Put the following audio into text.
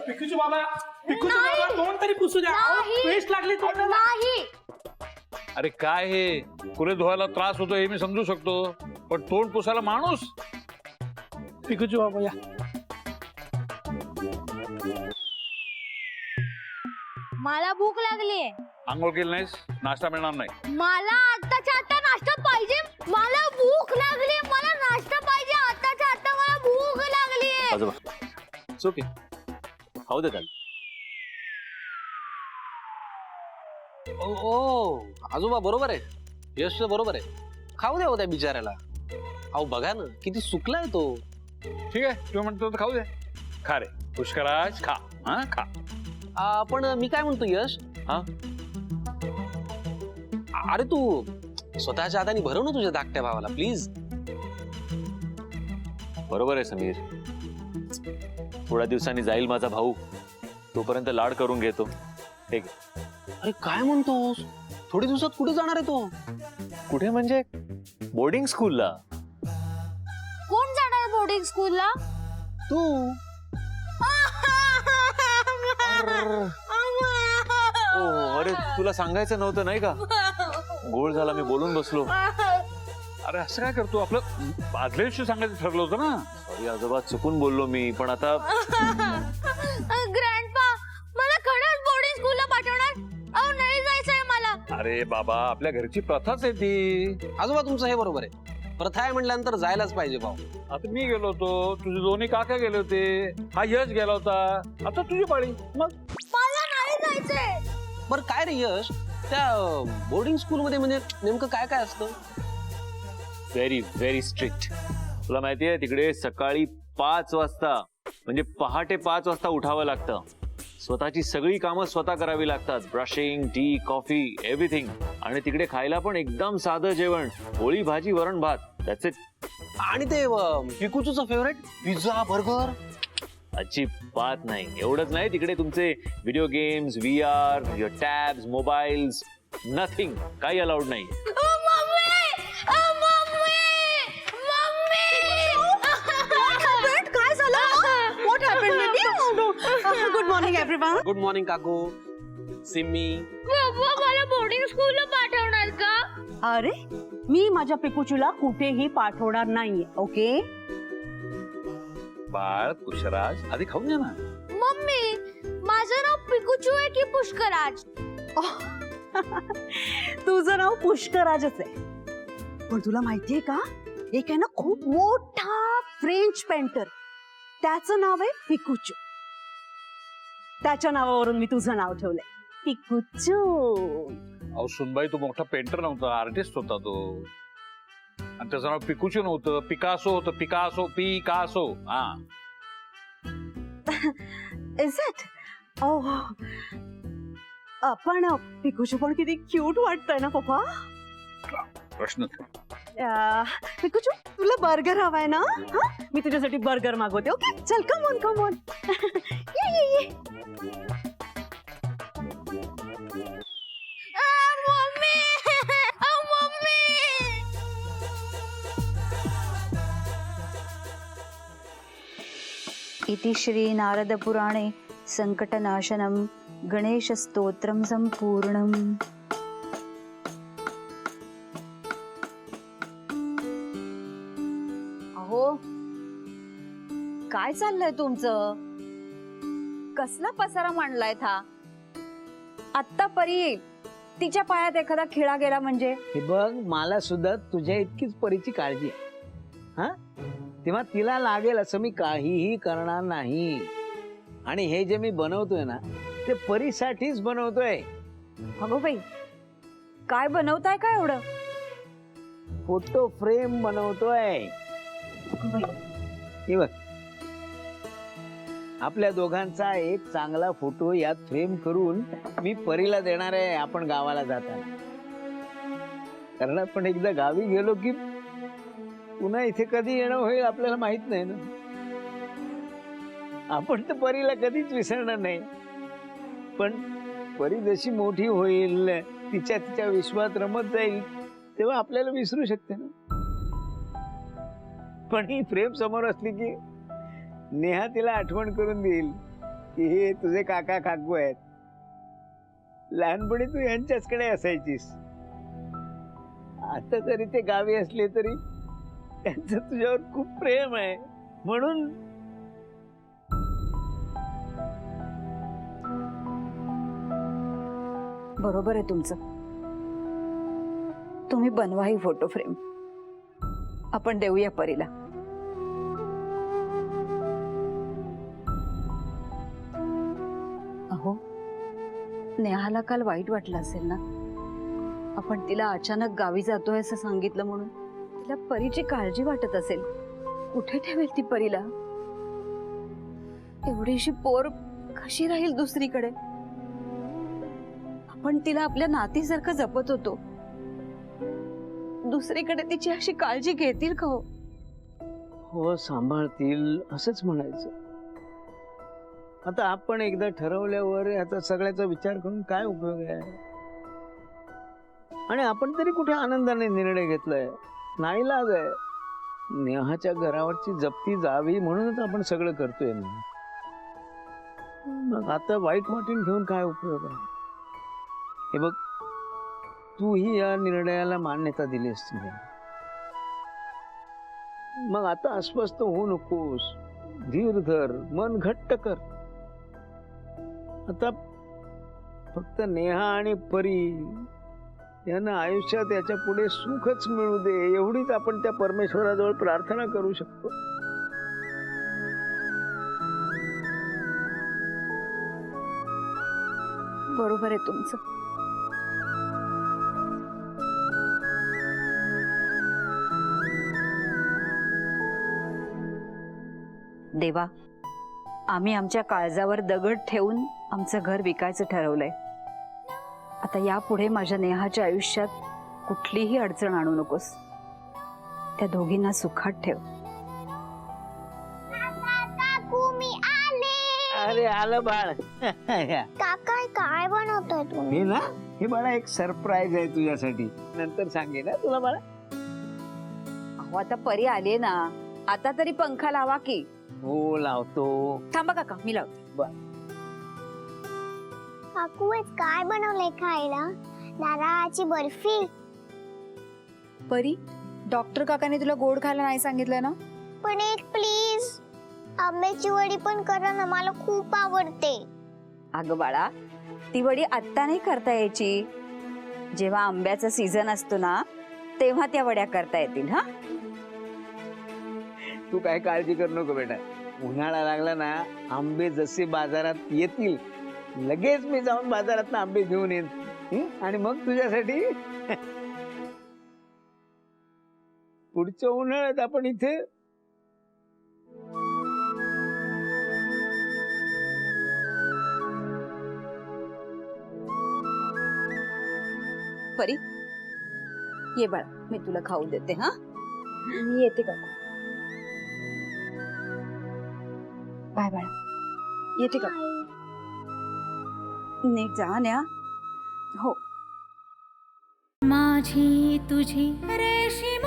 पिकूचे बाबा तोंड तरी पुसू द्या. पेस्ट लागली तोंडाला. नाही. अरे काय हे कुरे धुवायला त्रास होतो हे मी समजू शकतो, पण तोंड पुसायला माणूस. पिकूचे बाबा या. मला भूक लागलीये. आंघोळ केली नाहीस, नाश्ता मिळणार नाही. मला आत्ताच्या आता नाश्ता पाहिजे. मला भूक लागलीये. मला नाश्ता पाहिजे आत्ताच्या आता. मला भूक लागलीये. आजोबा ओके, खाऊ दे त्याला. ओ आजोबा बरोबर आहे, यश बरोबर आहे. खाऊ द्या हो त्या बिचाऱ्याला. अहो बघा ना किती सुकलाय तो. ठीक आहे, तू म्हणतो तर खाऊ दे. खा रे पुष्कराज, खा. हा खा. पण मी काय म्हणतो यश, हा अरे तू स्वतःच्या हाताने भरव ना तुझ्या धाकट्या भावाला प्लीज. बरोबर आहे समीर, थोड्या दिवसांनी जाईल माझा भाऊ, तोपर्यंत लाड करून घेतो. ठीक आहे. अरे काय म्हणतोस, थोड्या दिवसात कुठे जाणार आहे तो? कुठे म्हणजे बोर्डिंग स्कूलला. कोण जाणार बोर्डिंग स्कूलला? तू. अरे तुला सांगायचं नव्हतं नाही का? गोळ झाला, मी बोलून बसलो. अरे असं काय करतो, आपलं आदल्या दिवशी सांगायचं ठरलं होतं ना. सॉरी आजोबा, चुकून बोललो मी, पण आता ग्रँडपा मला खरंच बोर्डिंग स्कूलला पाठवणार? अहो नाही जायचंय मला. अरे बाबा, आपल्या घरची प्रथाच आहे ती. आजोबा तुमचं हे बरोबर आहे, प्रथा आहे म्हटल्यानंतर जायलाच पाहिजे भाऊ. आता मी गेलो होतो, तुझे दोन्ही काका गेले होते, हा यश गेला होता, आता तुझी पाळी. मग मला नाही जायचंय. बरं काय रे यश, त्या बोर्डिंग स्कूल मध्ये म्हणजे नेमकं काय काय असतं? Very very strict. तुला माहितीये तिकडे सकाळी 5 वाजता म्हणजे पहाटे 5 वाजता उठावं लागतं. स्वतःची सगळी कामं स्वतः करावी लागतात. Brushing, T, coffee, everything. आणि तिकडे खायला पण एकदम साधं जेवण, पोळी भाजी वरण भात, दॅट्स इट. आणि ते पिकूचूचं फेवरेट पिझ्झा बर्गर? अजिबात नाही. एवढंच नाही, तिकडे तुमचे video games, VR, tabs, mobiles, nothing, काही अलाउड नाही. काय झालं? What happened, baby? Good morning everyone. Good morning काकू, सिम्मी. बाबा मला बोर्डिंग स्कूलला पाठवणार का? अरे मी माझ्या पिकूचूला कुठेही पाठवणार नाहीये. ओके बाळ पुष्कराज, आधी खाऊन घ्या ना. मम्मी माझं नाव पिकुचू आहे की पुष्कराज? तुझं नाव पुष्कराजच आहे, पण तुला माहितीये का, एक आहे ना खूप मोठा फ्रेंच पेंटर, त्याचं नाव आहे पिकुचू. त्याच्या नावावरून मी तुझं नाव ठेवलंय पिकुचू. अहो सुनबाई, तो मोठा पेंटर नव्हता, आर्टिस्ट होता तो. आणि त्याचं नाव पिकुचू नव्हतं, पिकासो होतं. पिकासो. हा. Is it? ओह, पण पिकुचू पण किती क्यूट वाटतंय ना पप्पा. प्रश्न पिकुचू तुला बर्गर हवाय ना? हा, मी तुझ्यासाठी बर्गर मागवते. ओके चल, कम ऑन. ये. इति श्री नारद पुराणे संकटनाशनम गणेश स्तोत्रम संपूर्णम. अहो काय चाललंय तुमचं? कसला पसारा मांडलाय था? आत्ता परी तिच्या पायात एखादा खिळा गेला म्हणजे? हे बघ, मला सुद्धा तुझ्या इतकीच परीची काळजी आहे. हा, तेव्हा तिला लागेल असं मी काहीही करणार नाही. आणि हे जे मी बनवतोय ना, ते परीसाठीच बनवतोय. अगो बाई, काय बनवताय काय एवढं? फोटो फ्रेम बनवतोय. हे बघ, आपल्या दोघांचा एक चांगला फोटो यात फ्रेम करून मी परीला देणार आहे आपण गावाला जाताना. कारण आपण एकदा गावी गेलो की पुन्हा इथे कधी येणं होईल आपल्याला माहित नाही ना. आपण तर परीला कधीच विसरणार नाही, पण परी जशी मोठी होईल, तिच्या विश्वात रमत जाईल, तेव्हा आपल्याला विसरू शकते ना. पण ही प्रेम समोर असली की नेहा तिला आठवण करून देईल की हे तुझे काका काकू आहेत. लहानपणी तू यांच्याचकडे असायचीस. आता जरी ते गावी असले तरी त्यांचं तुझ्यावर खूप प्रेम आहे म्हणून. बरोबर आहे तुमचं. तुम्ही बनवा ही फोटो फ्रेम, आपण देऊया परीला. अहो, नेहाला काल वाईट वाटलं असेल ना, आपण तिला अचानक गावी जातोय असं सांगितलं म्हणून. तिला परीची काळजी वाटत असेल. कुठे ठेवेल ती परीला? एवढीशी पोर कशी राहील दुसरीकडे? आपण तिला आपल्या नातीसारखं जपत होतो, दुसरीकडे तिची अशी काळजी घेतील का हो? हो, सांभाळतील असंच म्हणायचं. आता आपण एकदा ठरवल्यावर आता सगळ्याचा विचार करून काय उपयोग आहे? आणि आपण तरी कुठे आनंदाने निर्णय घेतलाय? नाईलाज आहे. नेहाच्या घरावरची जप्ती जावी म्हणूनच आपण सगळं करतोय ना. मग आता वाईट वाटून घेऊन काय उपयोग आहे? हे बघ, तूही या निर्णयाला मान्यता दिलीस तुझ्या. मग आता अस्वस्थ होऊ नकोस. धीर धर, मन घट्ट कर. आता फक्त नेहा आणि परी यांना आयुष्यात याच्या पुढे सुखच मिळू दे, एवढीच आपण त्या परमेश्वराजवळ प्रार्थना करू शकतो. बरोबर आहे तुमचं. देवा, आम्ही आमच्या काळजावर दगड ठेवून आमचं घर विकायचं ठरवलंय. आता यापुढे माझ्या नेहाच्या आयुष्यात कुठलीही अडचण आणू नकोस. त्या दोघींना सुखात ठेव. काकू मी आले. अरे आलं बाळ. काका काय बनवतोय तुम्ही? हे ना, हे बाळा एक सरप्राईज आहे तुझ्यासाठी. नंतर सांगेन ना तुला बाळा. अहो, आता परी आली ना, आता तरी पंखा लावा की. हो लावतो. थांबा काका, मी लावते. काकू आज काय बनवलंय खायला? नारळाची बर्फी. परी, डॉक्टर काकाने तुला गोड खायला नाही सांगितलंय ना? पण एक प्लीज, आंब्याची वडी पण करा ना, मला खूप आवडते. अगं बाळा, ती वडी आत्ता नाही करता यायची. जेव्हा आंब्याचा सीझन असतो ना, तेव्हा त्या वड्या करता येतील. हा, तू काय काळजी करू नको बेटा. उन्हाळा लागला ना, आंबे जसे बाजारात येतील लगेच मी जाऊन बाजारात आंबे घेऊन येईन. आणि मग तुझ्यासाठी पुढच्या उन्हाळ्यात आपण इथे परी ये बाळा, मी तुला खाऊ देते. हा, मी येते काका. बाय बाळा, येते काका. नीट जा न्या. हो. माझी तुझी रेशीम